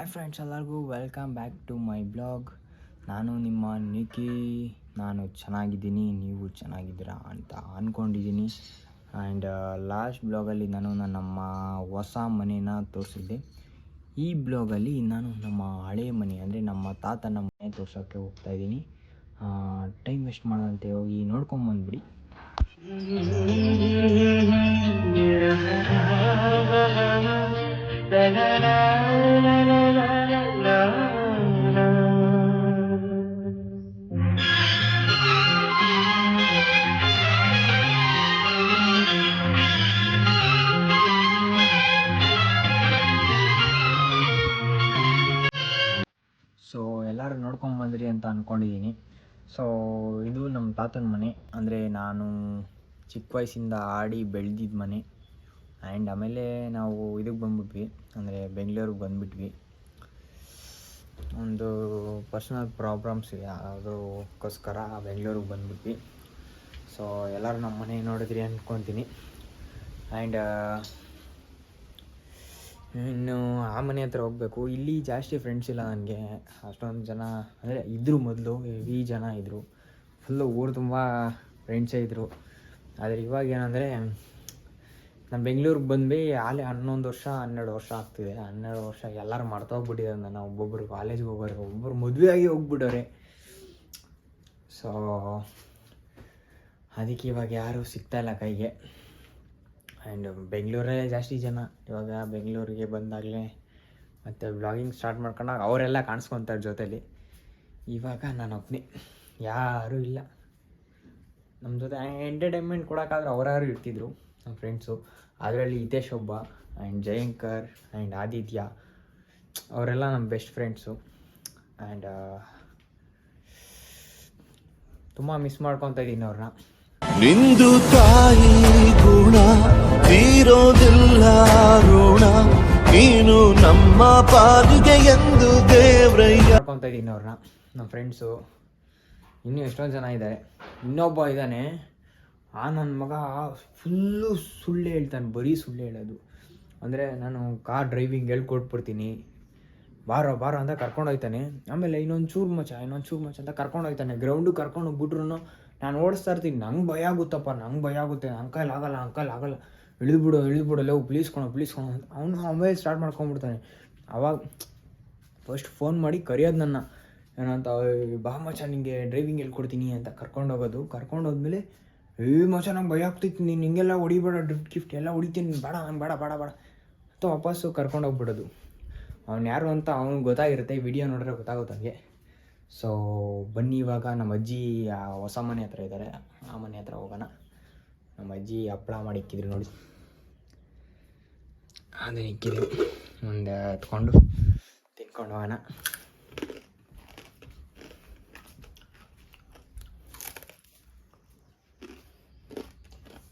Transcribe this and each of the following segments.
Hi friends, ಎಲ್ಲರಿಗೂ welcome back to my blog. ನಾನು ನಿಮ್ಮ ನಿಖಿ. ನಾನು ಚೆನ್ನಾಗಿದ್ದೀನಿ, ನೀವು ಚೆನ್ನಾಗಿದ್ದೀರಾ ಅಂತ ಅಂದ್ಕೊಂಡಿದ್ದೀನಿ. ಆ್ಯಂಡ್ ಲಾಸ್ಟ್ ಬ್ಲಾಗಲ್ಲಿ ನಾನು ನಮ್ಮ ಹೊಸ ಮನೇನ ತೋರಿಸಿದ್ದೆ. ಈ ಬ್ಲಾಗಲ್ಲಿ ನಾನು ನಮ್ಮ ಹಳೆಯ ಮನೆ ಅಂದರೆ ನಮ್ಮ ತಾತನ ಮನೆ ತೋರ್ಸೋಕ್ಕೆ ಹೋಗ್ತಾಯಿದ್ದೀನಿ. ಟೈಮ್ ವೇಸ್ಟ್ ಮಾಡೋದಂತೆ ಹೋಗಿ ನೋಡ್ಕೊಂಬಂದ್ಬಿಡಿ. ಸೊ ಎಲ್ಲರೂ ನೋಡ್ಕೊಂಬಂದ್ರಿ ಅಂತ ಅಂದ್ಕೊಂಡಿದ್ದೀನಿ. ಸೊ ಇದು ನಮ್ಮ ತಾತನ ಮನೆ, ಅಂದರೆ ನಾನು ಚಿಕ್ಕ ವಯಸ್ಸಿಂದ ಆಡಿ ಬೆಳೆದಿದ್ದ ಮನೆ. ಆ್ಯಂಡ್ ಆಮೇಲೆ ನಾವು ಇದಕ್ಕೆ ಬಂದ್ಬಿಟ್ವಿ, ಅಂದರೆ ಬೆಂಗಳೂರಿಗೆ ಬಂದುಬಿಟ್ವಿ. ಒಂದು ಪರ್ಸ್ನಲ್ ಪ್ರಾಬ್ಲಮ್ಸ್ ಇದೆ, ಅದಕ್ಕೋಸ್ಕರ ಬೆಂಗಳೂರಿಗೆ ಬಂದುಬಿಟ್ವಿ. ಸೊ ಎಲ್ಲರೂ ನಮ್ಮ ಮನೆ ನೋಡಿದ್ರಿ ಅಂದ್ಕೊತೀನಿ. ಆ್ಯಂಡ್ ಇನ್ನು ಆ ಮನೆ ಹತ್ರ ಹೋಗಬೇಕು. ಇಲ್ಲಿ ಜಾಸ್ತಿ ಫ್ರೆಂಡ್ಸ್ ಇಲ್ಲ ನನಗೆ, ಅಷ್ಟೊಂದು ಜನ ಅಂದರೆ ಇದ್ದರು, ಮೊದಲು ಹೆವಿ ಜನ ಇದ್ದರು, ಫುಲ್ಲು ಊರು ತುಂಬ ಫ್ರೆಂಡ್ಸೇ ಇದ್ದರು. ಆದರೆ ಇವಾಗ ಏನಂದರೆ ನಾನು ಬೆಂಗಳೂರಿಗೆ ಬಂದು ಆಲೇ 11 ವರ್ಷ 12 ವರ್ಷ ಆಗ್ತಿದೆ. 12 ವರ್ಷ ಎಲ್ಲರೂ ಮರ್ತೋಗ್ಬಿಟ್ಟಿದ್ದಾರೆ. ನಾನು ಒಬ್ಬೊಬ್ಬರು ಕಾಲೇಜ್ಗೆ ಹೋಗೋರು, ಒಬ್ಬರು ಮದುವೆಯಾಗಿ ಹೋಗ್ಬಿಟ್ಟವ್ರೆ. ಸೊ ಅದಕ್ಕೆ ಇವಾಗ ಯಾರೂ ಸಿಗ್ತಾಯಿಲ್ಲ ಕೈಗೆ. ಆ್ಯಂಡ್ ಬೆಂಗಳೂರಲ್ಲೇ ಜಾಸ್ತಿ ಜನ. ಇವಾಗ ಬೆಂಗಳೂರಿಗೆ ಬಂದಾಗಲೇ ಮತ್ತು ಬ್ಲಾಗಿಂಗ್ ಸ್ಟಾರ್ಟ್ ಮಾಡ್ಕೊಂಡಾಗ ಅವರೆಲ್ಲ ಕಾಣಿಸ್ಕೊತಾರೆ ಜೊತೇಲಿ. ಇವಾಗ ನಾನು ಒಬ್ಬನೇ, ಯಾರೂ ಇಲ್ಲ ನಮ್ಮ ಜೊತೆ. ಎಂಟರ್ಟೈನ್ಮೆಂಟ್ ಕೊಡೋಕ್ಕಾದ್ರೆ ಅವರಾರು ಇರ್ತಿದ್ರು ನಮ್ಮ ಫ್ರೆಂಡ್ಸು. ಅದರಲ್ಲಿ ಹಿತೇಶ್ ಒಬ್ಬ, ಆ್ಯಂಡ್ ಜಯಂಕರ್ ಆ್ಯಂಡ್ ಆದಿತ್ಯ, ಅವರೆಲ್ಲ ನಮ್ಮ ಬೆಸ್ಟ್ ಫ್ರೆಂಡ್ಸು. ಆ್ಯಂಡ್ ತುಂಬ ಮಿಸ್ ಮಾಡ್ಕೊತಾ ಇದ್ದೀನಿ ಅವ್ರನ್ನ. ನಿಂದು ತಾಯಿ ಗುಣ ತೀರೋದಿಲ್ಲ ಋಣ, ನೀನು ನಮ್ಮ ಪಾಲಿಗೆ ಎಂದು ದೇವ್ರಯ್ಯ ಮಾಡ್ಕೊತಾ ಇದ್ದೀನಿ ಅವ್ರನ್ನ, ನಮ್ಮ ಫ್ರೆಂಡ್ಸು. ಇನ್ನೂ ಎಷ್ಟೊಂದು ಜನ ಇದ್ದಾರೆ. ಇನ್ನೊಬ್ಬ ಇದ್ದಾನೆ, ನನ್ನ ಮಗ ಫುಲ್ಲು ಸುಳ್ಳು ಹೇಳ್ತಾನೆ, ಬರೀ ಸುಳ್ಳು ಹೇಳೋದು. ಅಂದರೆ ನಾನು ಕಾರ್ ಡ್ರೈವಿಂಗ್ ಹೇಳ್ಕೊಟ್ಬಿಡ್ತೀನಿ, ಬಾರೋ ಬಾರೋ ಅಂತ ಕರ್ಕೊಂಡೋಗ್ತಾನೆ. ಆಮೇಲೆ ಇನ್ನೊಂದು ಚೂರು ಮಚ್ಚ ಅಂತ ಕರ್ಕೊಂಡೋಗ್ತಾನೆ. ಗ್ರೌಂಡಿಗೆ ಕರ್ಕೊಂಡೋಗ್ಬಿಟ್ರು ನಾನು ಓಡಿಸ್ತಾ ಇರ್ತೀನಿ. ನಂಗೆ ಭಯ ಆಗುತ್ತಪ್ಪ, ನಂಗೆ ಅಂಕಲ್ ಆಗಲ್ಲ, ಇಳಿದ್ಬಿಡು ಲವ್, ಪ್ಲೀಸ್ ಕೊಣೋ ಅಂತ ಅವನು ಆಮೇಲೆ ಸ್ಟಾರ್ಟ್ ಮಾಡ್ಕೊಂಡ್ಬಿಡ್ತಾನೆ. ಆವಾಗ ಫಸ್ಟ್ ಫೋನ್ ಮಾಡಿ ಕರೆಯೋದು ನನ್ನ, ಏನಂತ, ಬಾ ಮಚ್ಚ ನಿಂಗೆ ಡ್ರೈವಿಂಗ್ ಹೇಳ್ಕೊಡ್ತೀನಿ ಅಂತ ಕರ್ಕೊಂಡೋಗೋದು. ಕರ್ಕೊಂಡೋದ್ಮೇಲೆ ಮಚ್ಚ ನಂಗೆ ಭಯ ಆಗ್ತೈತಿ, ನೀನು ಹಿಂಗೆಲ್ಲ ಹೊಡಿಬೇಡ, ಗಿಫ್ಟ್ ಎಲ್ಲ ಹೊಡಿತೀನಿ, ಬೇಡ ಅಂತ ವಾಪಸ್ಸು ಕರ್ಕೊಂಡೋಗ್ಬಿಡೋದು. ಅವ್ನು ಯಾರು ಅಂತ ಅವ್ನಿಗೆ ಗೊತ್ತಾಗಿರುತ್ತೆ, ವಿಡಿಯೋ ನೋಡಿದ್ರೆ ಗೊತ್ತಾಗುತ್ತೆ ನನಗೆ. ಸೊ ಬನ್ನಿ, ಇವಾಗ ನಮ್ಮ ಅಜ್ಜಿ ಹೊಸ ಮನೆ ಹತ್ರ ಇದ್ದಾರೆ, ಆ ಮನೆ ಹತ್ರ ಹೋಗೋಣ. ನಮ್ಮ ಅಜ್ಜಿ ಹಪ್ಪಳ ಮಾಡಿ ಇಕ್ಕಿದ್ರು ನೋಡಿ, ಅದನ್ನ ಇಕ್ಕಿದ್ರು. ಮುಂದೆ ಎತ್ಕೊಂಡು ತಿನ್ಕೊಂಡು ಹೋಗೋಣ.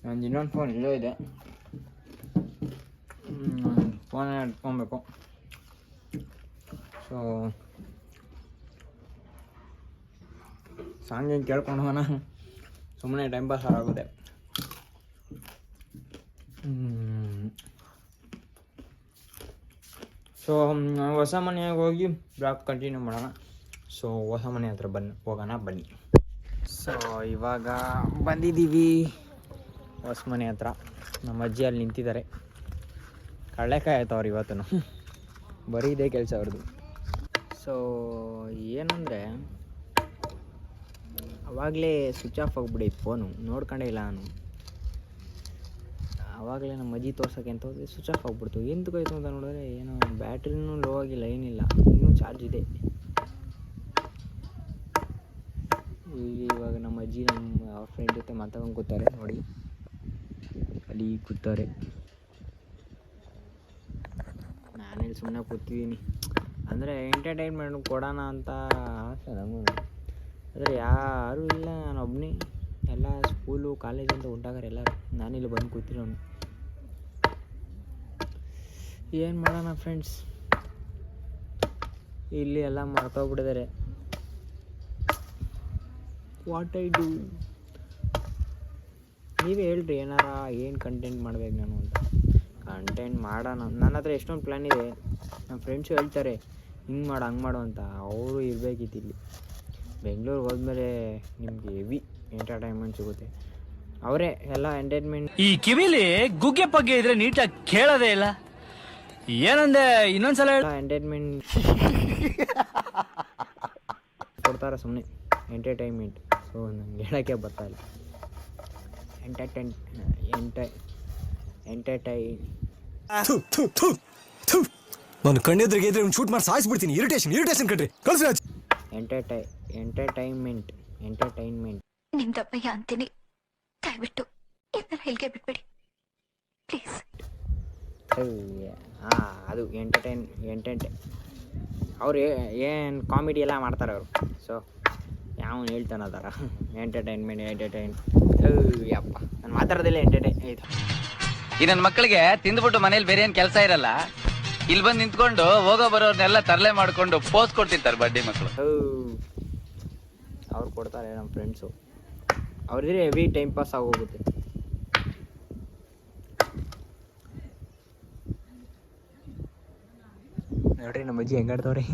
ನಂದು ಇನ್ನೊಂದು ಫೋನ್ ಇಲ್ಲೋ ಇದೆ, ಫೋನೇ ಇಟ್ಕೊಬೇಕು. ಸೊ ಸಾಂಗ್ ಏನು ಕೇಳ್ಕೊಂಡು ಹೋಗೋಣ, ಸುಮ್ಮನೆ ಟೈಮ್ ಪಾಸ್ ಆಗುತ್ತೆ. ಸೊ ಹೊಸ ಮನೆಗೆ ಹೋಗಿ ಬ್ಲಾಗ್ ಕಂಟಿನ್ಯೂ ಮಾಡೋಣ. ಸೊ ಹೊಸ ಮನೆ ಹತ್ರ ಹೋಗೋಣ ಬನ್ನಿ. ಸೊ ಇವಾಗ ಬಂದಿದ್ದೀವಿ ಹೊಸ ಮನೆ ಹತ್ರ. ನಮ್ಮ ಅಜ್ಜಿ ಅಲ್ಲಿ ನಿಂತಿದ್ದಾರೆ, ಕಡಲೆಕಾಯಿ ಆಯ್ತವ್ರು ಇವತ್ತು, ಬರೀ ಇದೇ ಕೆಲಸ ಅವ್ರದ್ದು. ಸೊ ಏನಂದರೆ ಆವಾಗಲೇ ಸ್ವಿಚ್ ಆಫ್ ಆಗಿಬಿಡೈತೆ ಫೋನು, ನೋಡ್ಕೊಂಡೇ ಇಲ್ಲ ನಾನು. ಆವಾಗಲೇ ನಮ್ಮ ಅಜ್ಜಿ ತೋರ್ಸೋಕ್ಕೆ ಅಂತ ಹೋದ್ರೆ ಸ್ವಿಚ್ ಆಫ್ ಆಗಿಬಿಡ್ತು. ಎಂತಕ್ಕಾಯ್ತು ಅಂತ ನೋಡಿದ್ರೆ ಏನೋ ಬ್ಯಾಟ್ರಿನೂ ಲೋ ಆಗಿಲ್ಲ, ಏನಿಲ್ಲ, ಇನ್ನೂ ಚಾರ್ಜ್ ಇದೆ. ಇವಾಗ ನಮ್ಮ ಅಜ್ಜಿ ಅವ್ರ ಫ್ರೆಂಡ್ ಜೊತೆ ಮಾತಾಡ್ಕೊಂಡು ಕೂತಾರೆ ನೋಡಿ, ಅಲ್ಲಿ ಕೂತಾರೆ. ನಾನೇನು ಸುಮ್ಮನೆ ಕೂತಿದ್ದೀನಿ, ಅಂದರೆ ಎಂಟರ್ಟೈನ್ಮೆಂಟ್ ಕೊಡೋಣ ಅಂತ ಆಸೆ ನಮಗೂ. ಆದರೆ ಯಾರೂ ಇಲ್ಲ, ನಾನು ಒಬ್ಬನೇ. ಎಲ್ಲ ಸ್ಕೂಲು ಕಾಲೇಜಿಂದ ಹೊಂಟಾಗಾರೆ ಎಲ್ಲರೂ, ನಾನಿಲ್ಲಿ ಬಂದು ಕೂತಿರೋನು. ಏನು ಮಾಡೋಣ ಫ್ರೆಂಡ್ಸ್, ಇಲ್ಲಿ ಎಲ್ಲ ಮರ್ತೋಗ್ಬಿಟ್ಟಿದ್ದಾರೆ. ವಾಟ್ ಐ ಡೂ, ನೀವೇ ಹೇಳ್ರಿ, ಏನು ಕಂಟೆಂಟ್ ಮಾಡ್ಬೇಕು ನಾನು ಅಂತ. ಕಂಟೆಂಟ್ ಮಾಡೋಣ, ನನ್ನ ಹತ್ರ ಎಷ್ಟೊಂದು ಪ್ಲ್ಯಾನ್ ಇದೆ. ನಮ್ಮ ಫ್ರೆಂಡ್ಸು ಹೇಳ್ತಾರೆ ಹಿಂಗೆ ಮಾಡು ಹಂಗೆ ಮಾಡು ಅಂತ. ಅವರು ಇರಬೇಕಿತ್ತು ಇಲ್ಲಿ. ಬೆಂಗಳೂರಿಗೆ ಹೋದ್ಮೇಲೆ ನಿಮಗೆ ಹೆವಿ ಎಂಟರ್ಟೈನ್ಮೆಂಟ್ ಸಿಗುತ್ತೆ. ಅವರೇ ಎಲ್ಲ ಎಂಟರ್ಟೈನ್ಮೆಂಟ್. ಈ ಕಿವಿಲಿ ಗುಗ್ಗೆ ಪಗ್ಗೆ ಇದ್ರೆ ನೀಟಾಗಿ ಕೇಳೋದೇ ಇಲ್ಲ. ಏನಂದೆ ಇನ್ನೊಂದ್ಸಲ ಎಲ್ಲ ಎಂಟರ್ಟೈನ್ಮೆಂಟ್ ಕೊಡ್ತಾರೆ ಸುಮ್ಮನೆ ಎಂಟರ್ಟೈನ್ಮೆಂಟ್. ಸೊ ನಂಗೆ ಹೇಳೋಕ್ಕೆ ಬರ್ತಾಯಿಲ್ಲ. ನಾನು ಕಣ್ಣೆದ್ರಿಗೆ ಇದ್ರೆ ಶೂಟ್ ಮಾಡಿ ಸಾಯಿಸ್ಬಿಡ್ತೀನಿ. ಇರಿಟೇಷನ್ ಕಣ್ರಿ. ಕಳ್ಸಿ ರಾಜ್. ಎಂಟರ್ಟೈನ್ಮೆಂಟ್ ನಿಮ್ ದಪ್ಪಯ್ಯ ಅಂತೀನಿ, ದಯವಿಟ್ಟು ಇದನ್ನ ಹೇಳಿಕೆ ಬಿಟ್ಬಿಡಿ ಪ್ಲೀಸ್. ಅದು ಅವ್ರು ಏನು ಕಾಮಿಡಿ ಎಲ್ಲ ಮಾಡ್ತಾರೆ ಅವರು. ಸೊ ಯಾವ ಹೇಳ್ತಾನೆ ಅದರ ಎಂಟರ್ಟೈನ್ಮೆಂಟ್ ಯಪ್ಪ ನಾನು ಮಾತಾಡೋದಿಲ್ಲ. ಆಯ್ತು ಈ ನನ್ನ ಮಕ್ಕಳಿಗೆ ತಿಂದ್ಬಿಟ್ಟು ಮನೇಲಿ ಬೇರೆ ಏನ್ ಕೆಲಸ ಇರಲ್ಲ, ಇಲ್ಲಿ ಬಂದು ನಿಂತ್ಕೊಂಡು ಹೋಗೋ ಬರೋರ್ನೆಲ್ಲ ತರಲೆ ಮಾಡ್ಕೊಂಡು ಪೋಸ್ ಕೊಡ್ತಿರ್ತಾರೆ ಬಡ್ಡಿ ಮಕ್ಕಳು. ಅವ್ರು ಕೊಡ್ತಾರೆ ನಮ್ಮ ಫ್ರೆಂಡ್ಸು. ಅವ್ರಿದ್ರೆ ಹೆವಿ ಟೈಮ್ ಪಾಸ್ ಆಗೋಗುತ್ತೆ. ನೋಡ್ರಿ ನಮ್ಮ ಅಜ್ಜಿ ಹೆಂಗಾಡ್ತವ್ರಿ.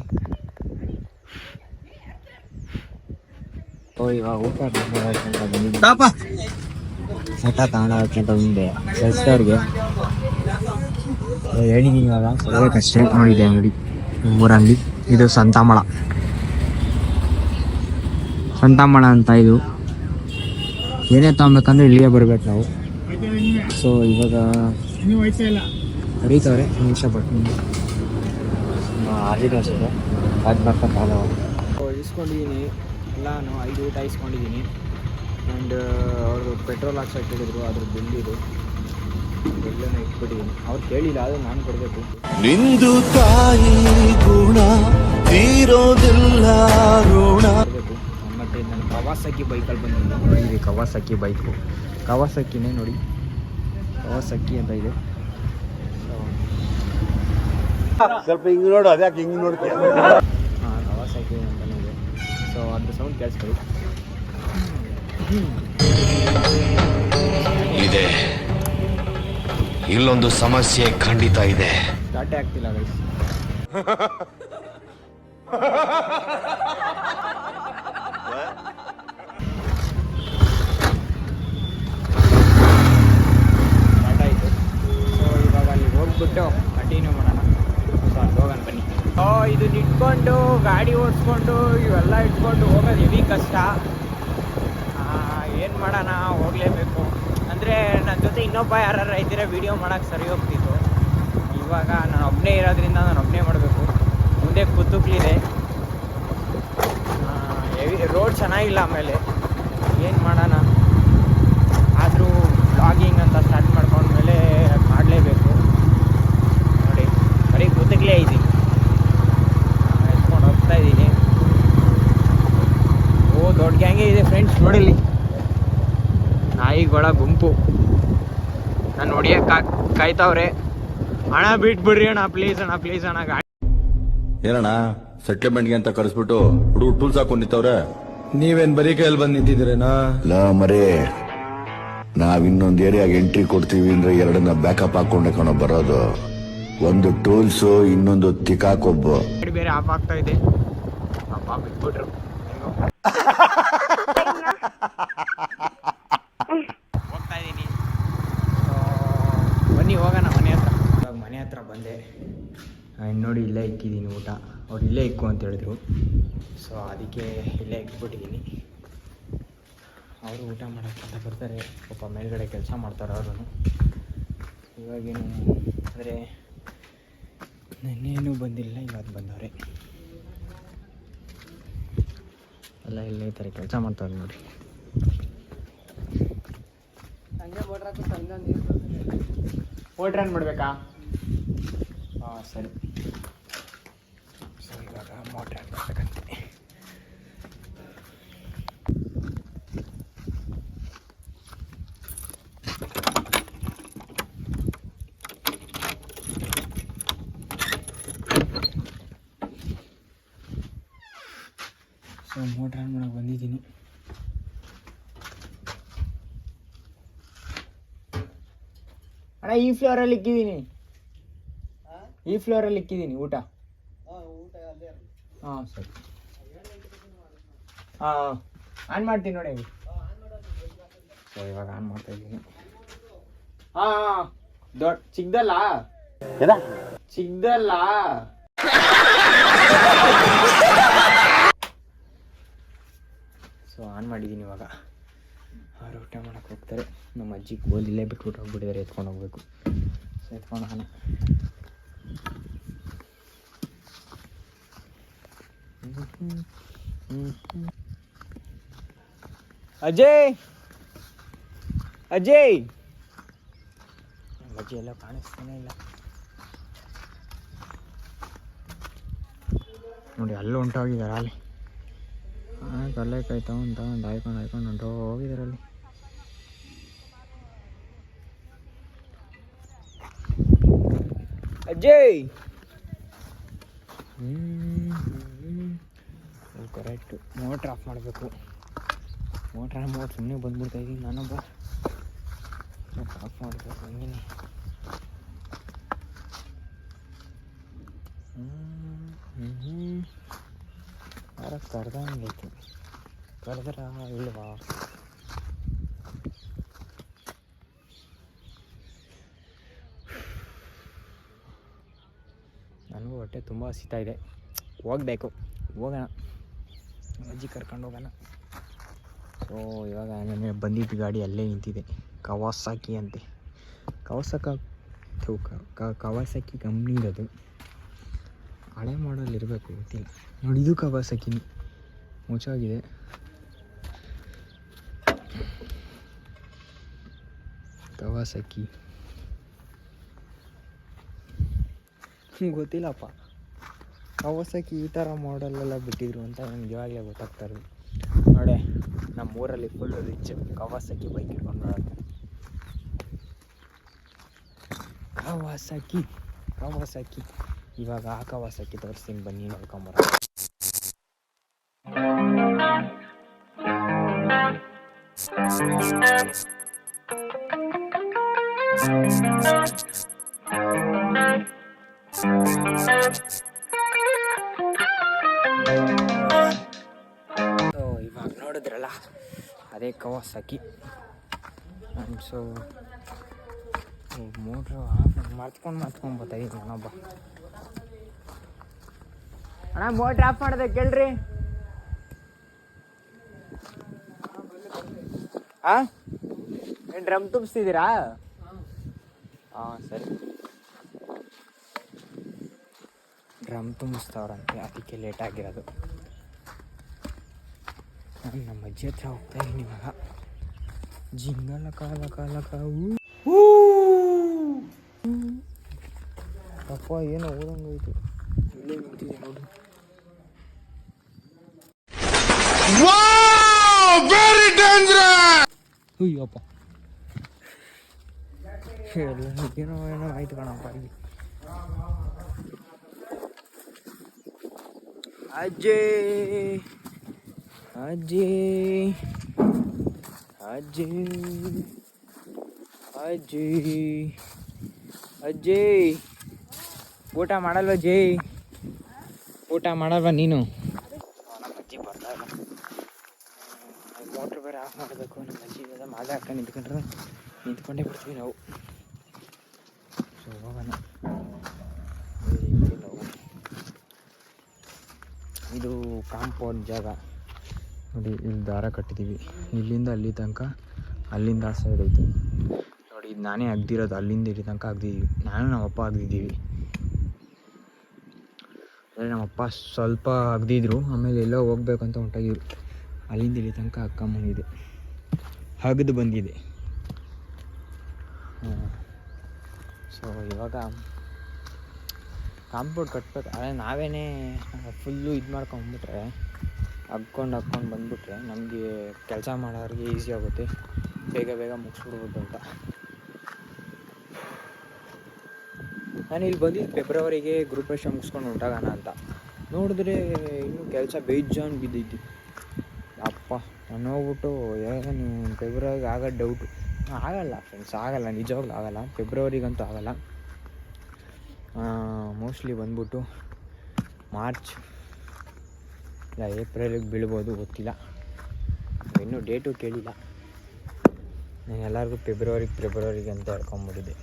ಇವಾಗ ಊಟ ಊಟ ತಗೊಂಡೋಗ್ಕೊಂತ ಮುಂದೆ ಅವ್ರಿಗೆ ಹೇಳಿದ್ದೀನಿ. ಇವಾಗ ಸರಿಯಾಗಷ್ಟೇ ನೋಡಿದೆ ಅಂಗಡಿ, ಊರಂಗಡಿ. ಇದು ಸಂತಾಮಳ ಅಂತ. ಇದು ಏನೇ ತಗೊಬೇಕಂದ್ರೆ ಇಲ್ಲಿಗೆ ಬರ್ಬೇಕು ನಾವು. ಸೊ ಇವಾಗ ಕರೀತವ್ರೆ ನಿಮಿಷ ಬರ್ತೀನಿ. ಅಷ್ಟೇ ಅದು ಬರ್ಕೊಂಡು ಇಸ್ಕೊಂಡಿದ್ದೀನಿ ಎಲ್ಲಾನು. 5 ಊಟ ಇಸ್ಕೊಂಡಿದ್ದೀನಿ. ಆ್ಯಂಡ್ ಅವ್ರದ್ದು ಪೆಟ್ರೋಲ್ ಹಾಕ್ಸೋಕೆ ಹೇಳಿದ್ರು, ಅದ್ರ ಬಿಲ್ಲಿದು ಬಿಲ್ಲನ್ನು ಇಟ್ಬಿಟ್ಟಿದ್ದೀನಿ. ಅವ್ರು ಕೇಳಿಲ್ಲ, ಅದು ನಾನು ಕೊಡಬೇಕು. ನಿಂದು ತಾಯಿ ಗುಣ ತೀರೋದಿಲ್ಲ ಋಣ. ಮತ್ತು ನಾನು ಕವಾಸಕಿ ಬೈಕಲ್ಲಿ ಬಂದಿದ್ದೀನಿ. ನೋಡಿ ಇದೆ ಕವಾಸಕಿ ಬೈಕು. ಕವಾಸಕಿನೇ ನೋಡಿ, ಕವಾಸಕಿ ಅಂತ ಇದೆ. ಸ್ವಲ್ಪ ಹಿಂಗೆ ನೋಡು, ಅದ್ಯಾಕೆ ಹಿಂಗೆ ನೋಡ್ತೀಯ? ಹಾಂ ಕವಾಸಕಿ ಅಂತಲೇ ಇದೆ. ಸೊ ಅದ್ರ ಸೌಂಡ್ ಕೇಳಿಸ್ಕೊಳ್ಳಿ. ಇದೆ, ಇಲ್ಲೊಂದು ಸಮಸ್ಯೆ ಖಂಡಿತ ಇದೆ. ಸ್ಟಾರ್ಟೇ ಆಗ್ತಿಲ್ಲ ಗೈಸ್. ಸ್ಟಾರ್ಟ್ ಆಯಿತು. ಸೊ ಇವಾಗ ಅಲ್ಲಿ ಹೋಗ್ಬಿಟ್ಟು ಕಂಟಿನ್ಯೂ ಮಾಡೋಣ. ಸೊ ಅಲ್ಲಿ ಹೋಗೋಣ ಬನ್ನಿ. ಇದು ಇಟ್ಕೊಂಡು ಗಾಡಿ ಓಡಿಸ್ಕೊಂಡು ಇವೆಲ್ಲ ಇಟ್ಕೊಂಡು ಹೋಗೋದು ಹೆವಿ ಕಷ್ಟ. ಏನು ಮಾಡೋಣ, ಹೋಗಲೇಬೇಕು. ಅಂದರೆ ನನ್ನ ಜೊತೆ ಇನ್ನೊಬ್ಬ ಯಾರು ಇದ್ದರೆ ವೀಡಿಯೋ ಮಾಡೋಕ್ಕೆ ಸರಿ ಹೋಗ್ತಿತ್ತು. ಇವಾಗ ನಾನು ಒಬ್ಬನೇ ಇರೋದ್ರಿಂದ ನಾನು ಒಬ್ಬನೇ ಮಾಡಬೇಕು. ಮುಂದೆ ಕುತ್ತುಕ್ಲಿದೆ, ರೋಡ್ ಚೆನ್ನಾಗಿಲ್ಲ. ಆಮೇಲೆ ಏನು ಮಾಡೋಣ, ಆದರೂ ಬ್ಲಾಗಿಂಗ್ ಅಂತ ಸ್ಟಾರ್ಟ್ ಮಾಡ್ಕೊಂಡ್ಮೇಲೆ ಮಾಡಲೇಬೇಕು. ನೋಡಿ ಬರೀ ಕುತ್ತುಕ್ಲೇ ಇದ್ದೀನಿ, ಎತ್ಕೊಂಡು ಹೋಗ್ತಾ ಇದ್ದೀನಿ. ದೊಡ್ಡ ಗ್ಯಾಂಗೇ ಇದೆ ಫ್ರೆಂಡ್ಸ್. ನೋಡಿಲ್ಲಿ ನಾಯಿಗಳ ಗುಂಪು ನಾನು ಹೊಡಿಯೋಕೆ ಕಾಯ್ತವ್ರೆ. ಹಣ ಬಿಟ್ಬಿಡ್ರಿ ಅಣ್ಣ, ಪ್ಲೀಸ್ ಅಣ್ಣ ಗಾಡಿ. ಏನಣ್ಣ ಸೆಟ್ಲ್ಮೆಂಟ್ಗೆ ಅಂತ ಕರೆಸ್ಬಿಟ್ಟು ಹುಡುಗ ಟೂಲ್ಸ್ ಹಾಕೊಂಡು ನಿಂತವ್ರೆ. ನೀವೇನ್ ಬರೀ ಕೈಯಲ್ಲಿ ಬಂದು ನಿಂತಿದ್ದೀರೇನಾ? ಮರೇ, ನಾವ್ ಇನ್ನೊಂದ್ ಏರಿಯಾಗೆ ಎಂಟ್ರಿ ಕೊಡ್ತೀವಿ ಅಂದ್ರೆ 2 ಬ್ಯಾಕಪ್ ಹಾಕೊಂಡೆ ಕಣೋ ಬರೋದು. ಒಂದು ಟೂಲ್ಸ್, ಇನ್ನೊಂದು ತಿಕಾಕೊಬ್ಬು. ಬೇರೆ ಆಫ್ ಆಗ್ತಾ ಇದೆ. ಅಪ್ಪ ಬಿಟ್ಬಿಟ್ರು. ಹೋಗ್ತಾ ಇದ್ದೀನಿ. ಬನ್ನಿ ಹೋಗೋಣ ಮನೆ ಹತ್ರ. ಇವಾಗ ಮನೆ ಹತ್ರ ಬಂದೆ. ನೋಡಿ ಇಲ್ಲೇ ಇಕ್ಕಿದ್ದೀನಿ ಊಟ. ಅವ್ರು ಇಲ್ಲೇ ಇಕ್ಕು ಅಂತ ಹೇಳಿದ್ರು. ಸೊ ಅದಕ್ಕೆ ಇಲ್ಲೇ ಇಟ್ಬಿಟ್ಟಿದ್ದೀನಿ. ಅವರು ಊಟ ಮಾಡೋಕ್ಕಂತ ಬರ್ತಾರೆ. ಪಾಪ ಮೇಲ್ಗಡೆ ಕೆಲಸ ಮಾಡ್ತಾರೆ ಅವರು. ಇವಾಗೇನು ಅಂದರೆ ನೆನ್ನೇನು ಬಂದಿಲ್ಲ, ಇವತ್ತು ಬಂದವ್ರೆ ಎಲ್ಲ. ಇಲ್ಲೇ ಈ ಥರ ಕೆಲಸ ಮಾಡ್ತಾರೆ ನೋಡಿ. ಮೋಟ್ರ್ ಆನ್ ಮಾಡಬೇಕಾ? ಹಾಂ ಸರಿ. ಸೊ ಇವಾಗ ಮೋಟ್ರ್ ಆನ್ ಮಾಡಬೇಕಂತೆ. ಸೊ ಮೋಟ್ರ್ ಆನ್ ಮಾಡಕ್ಕೆ ಬಂದಿದ್ದೀನಿ. ಅಣ್ಣ ಈ ಫ್ಲೋರಲ್ಲಿ ಇಕ್ಕಿದ್ದೀನಿ ಊಟ. ಹಾಂ ಸರಿ. ಹಾಂ ಆನ್ ಮಾಡ್ತೀನಿ ನೋಡಿ. ಸೊ ಇವಾಗ ಆನ್ ಮಾಡ್ತಾ ಇದ್ದೀನಿ. ಹಾಂ ದೊಡ್ಡ ಚಿಕ್ಕದಲ್ಲ ಚಿಕ್ಕದಲ್ಲ. ಸೊ ಆನ್ ಮಾಡಿದ್ದೀನಿ. ಇವಾಗ ಅವ್ರು ಊಟ ಮಾಡೋಕ್ಕೆ ಹೋಗ್ತಾರೆ. ನಮ್ಮ ಅಜ್ಜಿ ಗೋಲಿಲ್ಲೇ ಬಿಟ್ಬಿಟ್ಟು ಹೋಗ್ಬಿಟ್ಟಿದ್ದಾರೆ. ಎತ್ಕೊಂಡು ಹೋಗ್ಬೇಕು. ಸೊ ಎತ್ಕೊಂಡು ಹೋಗೋಣ. ಅಜಯ್ ಅಜಯ್ ಅಜ್ಜಿ ಎಲ್ಲ ಕಾಣಿಸ್ತಾನೆ ಇಲ್ಲ ನೋಡಿ. ಅಲ್ಲೂ ಹೊಂಟೋಗಿದ್ದಾರೆ. ಅಲ್ಲಿ ಕಲ್ಲೇಕಾಯಿ ತಗೊಂಡು ಹಾಯ್ಕೊಂಡು ಹೊಂಟೋಗಿದ್ದಾರೆ ಅಲ್ಲಿ. ಅಜ್ಜಯ್ ಕರೆಕ್ಟು. ಮೋಟ್ರ್ ಆಫ್ ಮಾಡಬೇಕು. ಮೋಟ್ರ್ ಸುಮ್ಮನೆ ಬಂದ್ಬಿಡ್ತಾ ಇದ್ದೀನಿ ನಾನೊಬ್ಬ. ಆಫ್ ಮಾಡಬೇಕು ಹಂಗೆ. ಯಾರ ಕರ್ದಂಗೈತೆ. ಕರೆದ್ರ ಇಲ್ವಾ? ನನಗೂ ಹೊಟ್ಟೆ ತುಂಬ ಹಸಿತಾ ಇದೆ. ಹೋಗ್ಬೇಕು. ಹೋಗೋಣ. ಅಜ್ಜಿ ಕರ್ಕೊಂಡು ಹೋಗೋಣ. ಸೊ ಇವಾಗ ನಾನು ಬಂದಿದ್ದ ಗಾಡಿ ಅಲ್ಲೇ ನಿಂತಿದೆ. ಕವಾಸಾಕಿ ಅಂತೆ. ಕವಾಸಾಕಿ ಕಂಪ್ನಿದದು. ಹಳೆ ಮಾಡಲ್ ಇರಬೇಕು, ಗೊತ್ತಿಲ್ಲ. ನೋಡಿ ಇದು ಕವಾಸಾಕಿನಿ ಮುಚ್ಚಾಗಿದೆ. ಕವಾಸಾಕಿ ಗೊತ್ತಿಲ್ಲಪ್ಪ. ಕವಾಸಾಕಿ ಈ ಥರ ಮಾಡಲೆಲ್ಲ ಬಿಟ್ಟಿದ್ರು ಅಂತ ನನಗೆ ಇವಾಗಲೇ ಗೊತ್ತಾಗ್ತಾ ಇರೋದು. ನೋಡಿ ನಮ್ಮ ಊರಲ್ಲಿ ಫುಲ್ ರಿಚ್ ಕವಾಸಾಕಿ ಬೈಕ್ ಇಟ್ಕೊಂಡು ನೋಡೋದು. ಕವಾಸಾಕಿ ಇವಾಗ ಆ ಕವಾಸಾಕಿ ತೋರಿಸ್ತೀನಿ ಬನ್ನಿ, ನೋಡ್ಕೊಂಬರ. ಇವಾಗ ನೋಡಿದ್ರಲ್ಲ ಅದೇ ಕವಾಸಾಕಿ. ಸೊ ಮೋಟ್ರು ಮರ್ತ್ಕೊಂಡು ಬರ್ತಾಯಿದ್ದೀನಿ ನಾನೊಬ್ಬ. ಅಣ್ಣ ಮೋಟ್ರ್ ಆಫ್ ಮಾಡಿದೆ ಕೇಳ್ರಿ. ಹಾಂ ಡ್ರಮ್ ತುಂಬಿಸ್ತಿದ್ದೀರಾ? ಹಾಂ ಸರಿ. ಡ್ರಮ್ ತುಂಬಿಸ್ತವ್ರಂತೆ, ಅದಕ್ಕೆ ಲೇಟ್ ಆಗಿರೋದು. ನಾನು ನಮ್ಮ ಅಜ್ಜಿ ಹತ್ರ ಹೋಗ್ತಾ ಇದ್ದೀನಿ ಇವಾಗ. ಜಿಂಗಲ ಕಾಲ ಕಾವು ಅಪ್ಪ ಏನೋ ಓದಂಗೋಯ್ತು. ಇಲ್ಲೇ ನಿಂತಿದೆ ನೋಡಿ. ಅಯ್ಯಪ್ಪ ಏನೋ ಆಯ್ತು ಕಣಪ್ಪ. ಇಲ್ಲಿ ಅಜ್ಜಯ್ ಅಜ್ಜಯ್ ಅಜ್ಜಯ್ ಅಜ್ಜಯ್ ಅಜ್ಜಯ್ ಊಟ ಮಾಡಲ್ವ ಜೈ? ಊಟ ಮಾಡಲ್ವ ನೀನು? ನಮ್ಮ ಅಜ್ಜಿ ಬರ್ತಾ ಇಲ್ಲ. ಮೋಟ್ರ್ ಬೇರೆ ಆಫ್ ಮಾಡಬೇಕು. ನಮ್ಮ ಅಜ್ಜಿ ಇವಾಗ ಮಾಲೆ ಹಾಕೊಂಡು ನಿಂತ್ಕೊಂಡೇ ಬಿಡ್ತೀವಿ ನಾವು. ಸೊ ಹೋಗೋಣ. ಇದು ಕಾಂಪೌಂಡ್ ಜಾಗ ನೋಡಿ. ಇಲ್ಲಿ ದಾರ ಕಟ್ಟಿದ್ದೀವಿ. ಇಲ್ಲಿಂದ ಅಲ್ಲಿ ತನಕ, ಅಲ್ಲಿಂದ ಆ ಸೈಡ್ ಐತೆ ನೋಡಿ. ಇದು ನಾನೇ ಅಗ್ದಿರೋದು. ಅಲ್ಲಿಂದ ಇಲ್ಲಿ ತನಕ ಅಗ್ದಿದ್ದೀವಿ. ನಾನು ನಮ್ಮಪ್ಪ ಅಗ್ದಿದ್ದೀವಿ. ಅಂದರೆ ನಮ್ಮಪ್ಪ ಸ್ವಲ್ಪ ಅಗ್ದಿದ್ರು, ಆಮೇಲೆ ಎಲ್ಲೋ ಹೋಗ್ಬೇಕಂತ ಹೊಂಟಾಗಿದ್ರು. ಅಲ್ಲಿಂದ ಇಲ್ಲಿ ತನಕ ಅಕ್ಕಮ್ಮನಿದೆ, ಹಗ್ದು ಬಂದಿದೆ. ಸೊ ಇವಾಗ ಕಾಂಪೌಂಡ್ ಕಟ್ಬೇಕು. ಆದರೆ ನಾವೇನೇ ಫುಲ್ಲು ಇದು ಮಾಡ್ಕೊಂಡ್ಬಿಟ್ರೆ, ಹಾಕ್ಕೊಂಡು ಬಂದುಬಿಟ್ರೆ ನಮಗೆ ಕೆಲಸ ಮಾಡೋರಿಗೆ ಈಸಿ ಆಗುತ್ತೆ. ಬೇಗ ಮುಗಿಸ್ಬಿಡ್ಬೋದು ಅಂತ. ನಾನು ಇಲ್ಲಿ ಬಂದಿದ್ದು ಫೆಬ್ರವರಿಗೆ ಗೃಹಪ್ರವೇಶ ಮುಗಿಸ್ಕೊಂಡು ಹೊಂಟಾಗೋಣ ಅಂತ. ನೋಡಿದ್ರೆ ಇನ್ನೂ ಕೆಲಸ ಬೇಜಾನ್ ಬಿದ್ದಿದ್ದು. ಅಪ್ಪ ನಾನು ಹೋಗ್ಬಿಟ್ಟು ನೀವು ಫೆಬ್ರವರಿಗೆ ಆಗೋದು ಡೌಟು. ಆಗಲ್ಲ ಫ್ರೆಂಡ್ಸ್, ಆಗಲ್ಲ, ನಿಜವಾಗ್ಲೂ ಆಗಲ್ಲ. ಫೆಬ್ರವರಿಗಂತೂ ಆಗಲ್ಲ. ಮೋಸ್ಟ್ಲಿ ಬಂದ್ಬಿಟ್ಟು ಮಾರ್ಚ್ ಇಲ್ಲ ಏಪ್ರಿಲಿಗೆ ಬೀಳ್ಬೋದು, ಗೊತ್ತಿಲ್ಲ. ಇನ್ನೂ ಡೇಟು ಕೇಳಿಲ್ಲ. ನಾನು ಎಲ್ಲರಿಗೂ ಫೆಬ್ರವರಿಗೆ ಅಂತ ಹೇಳ್ಕೊಂಬಿಟ್ಟಿದ್ದೆ.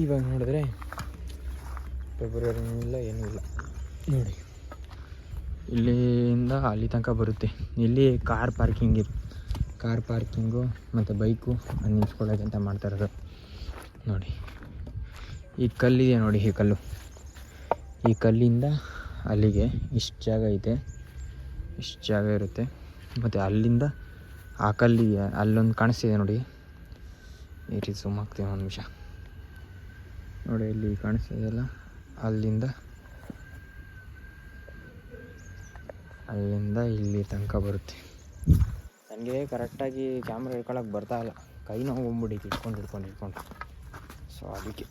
ಇವಾಗ ನೋಡಿದ್ರೆ ಫೆಬ್ರವರಿನಿಲ್ಲ ಏನೂ ಇಲ್ಲ. ನೋಡಿ ಇಲ್ಲಿಂದ ಅಲ್ಲಿ ತನಕ ಬರುತ್ತೆ. ಇಲ್ಲಿ ಕಾರ್ ಪಾರ್ಕಿಂಗು ಮತ್ತು ಬೈಕು ಅದು ನಿಲ್ಸ್ಕೊಳ್ಳೋಕೆ ಅಂತ ಮಾಡ್ತಾ ಇರೋದು. ನೋಡಿ ಈ ಕಲ್ಲಿದೆ ನೋಡಿ, ಈ ಕಲ್ಲಿಂದ ಅಲ್ಲಿಗೆ ಇಷ್ಟು ಜಾಗ ಐತೆ, ಇಷ್ಟು ಜಾಗ ಇರುತ್ತೆ. ಮತ್ತು ಅಲ್ಲಿಂದ ಆ ಕಲ್ಲಿಗೆ ಅಲ್ಲೊಂದು ಕಾಣಿಸ್ತಿದೆ ನೋಡಿ, ಈ ರೀತಿ ಝೂಮ್ ಆಗ್ತೀವಿ ಒಂದು ನಿಮಿಷ ನೋಡಿ, ಇಲ್ಲಿ ಕಾಣಿಸ್ತಿದೆಯಲ್ಲ, ಅಲ್ಲಿಂದ ಇಲ್ಲಿ ತನಕ ಬರುತ್ತೆ. ನನಗೆ ಕರೆಕ್ಟಾಗಿ ಕ್ಯಾಮ್ರಾ ಹಿಡ್ಕೊಳಕ್ಕೆ ಬರ್ತಾ ಇಲ್ಲ, ಕೈ ನೋವು ಹೋಗ್ಬಿಟ್ಟಿತ್ತು ಇಟ್ಕೊಂಡು. ಸೊ ಅದಕ್ಕೆ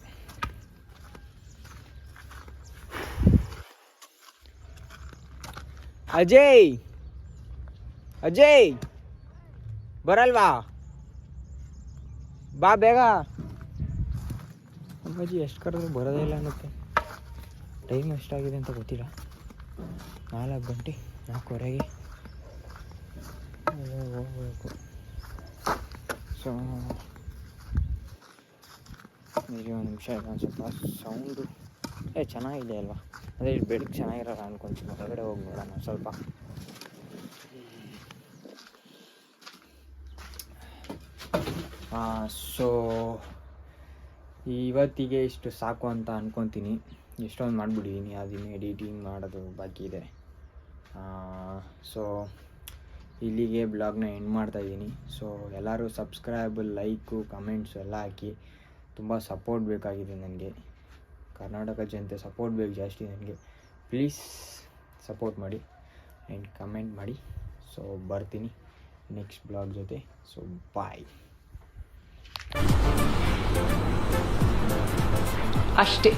ಅಜಯ್ ಬರಲ್ವಾ? ಬಾ ಬೇಗ. ಅಮ್ಮಾಜಿ ಎಷ್ಟು ಕರೆದ್ರು ಬರೋದೇ ಇಲ್ಲ ಅನ್ನತ್ತೆ. ಟೈಮ್ ಎಷ್ಟಾಗಿದೆ ಅಂತ ಗೊತ್ತಿಲ್ಲ. 4 ಗಂಟೆ 4:15 ಹೋಗ್ಬೇಕು. ಸೊ ಒಂದು ನಿಮಿಷ ಇಲ್ಲ, ಒಂದು ಸ್ವಲ್ಪ ಸೌಂಡು ಚೆನ್ನಾಗಿದೆ ಅಲ್ವಾ? ಅದೇ ಬೆಳಗ್ಗೆ ಚೆನ್ನಾಗಿರಲ್ಲ ಅನ್ಕೊಂತೀನಿ. ಹೊರಗಡೆ ಹೋಗ್ಬೇಡ ನಾವು ಸ್ವಲ್ಪ. ಸೊ ಇವತ್ತಿಗೆ ಇಷ್ಟು ಸಾಕು ಅಂತ ಅಂದ್ಕೊತೀನಿ. ಎಷ್ಟೊಂದು ಮಾಡಿಬಿಟ್ಟಿದ್ದೀನಿ, ಅದನ್ನು ಎಡಿಟಿಂಗ್ ಮಾಡೋದು ಬಾಕಿ ಇದೆ. ಸೊ ಇಲ್ಲಿಗೆ ಬ್ಲಾಗ್ನ ಎಂಡ್ ಮಾಡ್ತಾಯಿದ್ದೀನಿ. ಸೊ ಎಲ್ಲರೂ ಸಬ್ಸ್ಕ್ರೈಬ್, ಲೈಕು, ಕಮೆಂಟ್ಸು ಎಲ್ಲ ಹಾಕಿ. ತುಂಬ ಸಪೋರ್ಟ್ ಬೇಕಾಗಿದೆ ನನಗೆ. ಕರ್ನಾಟಕ ಜನತೆ ಸಪೋರ್ಟ್ ಬೇಕು ಜಾಸ್ತಿ ನನಗೆ. ಪ್ಲೀಸ್ ಸಪೋರ್ಟ್ ಮಾಡಿ ಆ್ಯಂಡ್ ಕಮೆಂಟ್ ಮಾಡಿ. ಸೊ ಬರ್ತೀನಿ ನೆಕ್ಸ್ಟ್ ಬ್ಲಾಗ್ ಜೊತೆ. So bye. ಅಷ್ಟೇ.